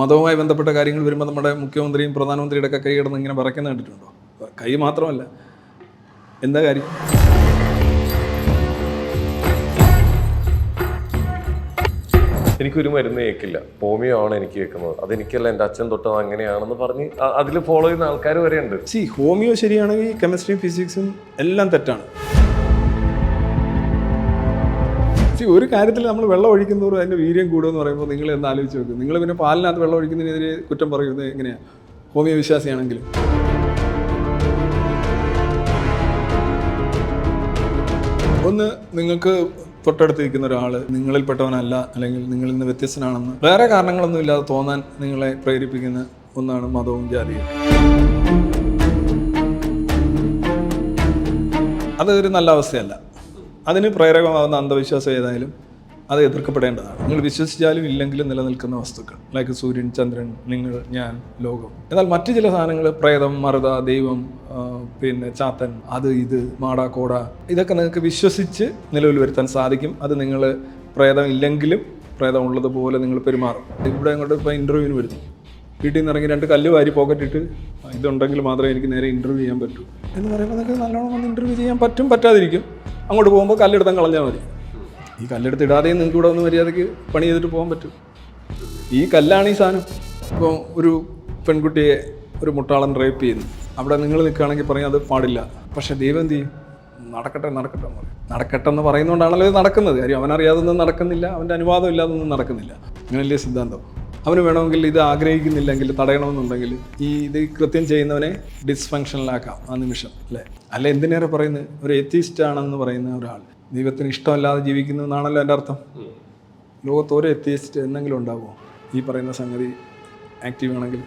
മതവുമായി ബന്ധപ്പെട്ട കാര്യങ്ങൾ വരുമ്പോൾ നമ്മുടെ മുഖ്യമന്ത്രിയും പ്രധാനമന്ത്രിയുടെ ഒക്കെ കൈ കിടന്ന് ഇങ്ങനെ പറയ്ക്കുന്ന കണ്ടിട്ടുണ്ടോ? കൈ മാത്രമല്ല, എന്താ കാര്യം? എനിക്കൊരു മരുന്ന് കേൾക്കില്ല, ഹോമിയോ ആണ് എനിക്ക് കേൾക്കുന്നത്, അതെനിക്കല്ല എൻ്റെ അച്ഛൻ തൊട്ടത് അങ്ങനെയാണെന്ന് പറഞ്ഞ് അതിൽ ഫോളോ ചെയ്യുന്ന ആൾക്കാർ വരെ ഉണ്ട്. ഹോമിയോ ശരിയാണെങ്കിൽ കെമിസ്ട്രിയും ഫിസിക്സും എല്ലാം തെറ്റാണ്. ഒരു കാര്യത്തിൽ നമ്മൾ വെള്ളം ഒഴിക്കുന്നതോറും അതിൻ്റെ വീര്യം കൂടുമെന്ന് പറയുമ്പോൾ നിങ്ങൾ എന്ന് ആലോചിച്ച് നോക്കും. നിങ്ങൾ പിന്നെ പാലിനകത്ത് വെള്ളം ഒഴിക്കുന്നതിനെതിരെ കുറ്റം പറയുന്നത് എങ്ങനെയാണ്? ഹോമിയോ വിശ്വാസിയാണെങ്കിലും ഒന്ന്, നിങ്ങൾക്ക് തൊട്ടടുത്തിരിക്കുന്ന ഒരാൾ നിങ്ങളിൽപ്പെട്ടവനല്ല, അല്ലെങ്കിൽ നിങ്ങളിൽ നിന്ന് വ്യത്യസ്തനാണെന്ന് വേറെ കാരണങ്ങളൊന്നും ഇല്ലാതെ തോന്നാൻ നിങ്ങളെ പ്രേരിപ്പിക്കുന്ന ഒന്നാണ് മതവും ജാതിയും. അതൊരു നല്ല അവസ്ഥയല്ല. അതിന് പ്രേരകമാകുന്ന അന്ധവിശ്വാസം ഏതായാലും അത് എതിർക്കപ്പെടേണ്ടതാണ്. നിങ്ങൾ വിശ്വസിച്ചാലും ഇല്ലെങ്കിലും നിലനിൽക്കുന്ന വസ്തുക്കൾ, ലൈക്ക് സൂര്യൻ, ചന്ദ്രൻ, നിങ്ങൾ, ഞാൻ, ലോകം. എന്നാൽ മറ്റു ചില സാധനങ്ങൾ, പ്രേതം, മറുത, ദൈവം, പിന്നെ ചാത്തൻ, അത് ഇത് മാട കോട, ഇതൊക്കെ നിങ്ങൾക്ക് വിശ്വസിച്ച് നിലവിൽ വരുത്താൻ സാധിക്കും. അത് നിങ്ങൾ പ്രേതം ഇല്ലെങ്കിലും പ്രേതം ഉള്ളതുപോലെ നിങ്ങൾ പെരുമാറും. ഇവിടെ അങ്ങോട്ട് ഇപ്പോൾ ഇൻ്റർവ്യൂവിന് വരുന്നു, വീട്ടിൽ നിന്ന് ഇറങ്ങി 2 കല്ല് വാരി പോക്കറ്റിട്ട് ഇതുണ്ടെങ്കിൽ മാത്രമേ എനിക്ക് നേരെ ഇൻ്റർവ്യൂ ചെയ്യാൻ പറ്റൂ എന്ന് പറയുമ്പോൾ നിങ്ങൾക്ക് നല്ലോണം വന്ന് ഇൻ്റർവ്യൂ ചെയ്യാൻ പറ്റും, പറ്റാതിരിക്കും. അങ്ങോട്ട് പോകുമ്പോൾ കല്ലെടുത്താൽ കളഞ്ഞാൽ മതി. ഈ കല്ലെടുത്ത് ഇടാതെയും നിങ്ങൾക്ക് ഇവിടെ ഒന്ന് മര്യാദയ്ക്ക് പണി ചെയ്തിട്ട് പോകാൻ പറ്റും. ഈ കല്ലാണ് ഈ സാധനം. ഇപ്പോൾ ഒരു പെൺകുട്ടിയെ ഒരു മുട്ടാളൻ റേപ്പ് ചെയ്യുന്നു, അവിടെ നിങ്ങൾ നിൽക്കുകയാണെങ്കിൽ പറയും അത് പാടില്ല. പക്ഷേ ദൈവം എന്ത് ചെയ്യും? നടക്കട്ടെ നടക്കട്ടെ എന്ന് പറയും. നടക്കട്ടെ എന്ന് പറയുന്നതുകൊണ്ടാണല്ലോ ഇത് നടക്കുന്നത്. കാര്യം അവനറിയാതൊന്നും നടക്കുന്നില്ല, അവൻ്റെ അനുവാദം ഇല്ലാതൊന്നും നടക്കുന്നില്ല. അങ്ങനെയല്ലേ സിദ്ധാന്തം? അവന് വേണമെങ്കിൽ ഇത് ആഗ്രഹിക്കുന്നില്ലെങ്കിൽ തടയണമെന്നുണ്ടെങ്കിൽ ഇത് കൃത്യം ചെയ്യുന്നവനെ ഡിസ്ഫങ്ഷനിലാക്കാം ആ നിമിഷം, അല്ലേ? അല്ല, എന്തിനേറെ പറയുന്നത് ഒരു എത്തീസ്റ്റ് ആണെന്ന് പറയുന്ന ഒരാൾ ദൈവത്തിന് ഇഷ്ടമല്ലാതെ ജീവിക്കുന്നതെന്നാണല്ലോ എൻ്റെ അർത്ഥം. ലോകത്ത് ഒരു എത്തീസ്റ്റ് എന്നെങ്കിലും ഉണ്ടാവുമോ ഈ പറയുന്ന സംഗതി ആക്റ്റീവ് ആണെങ്കിൽ?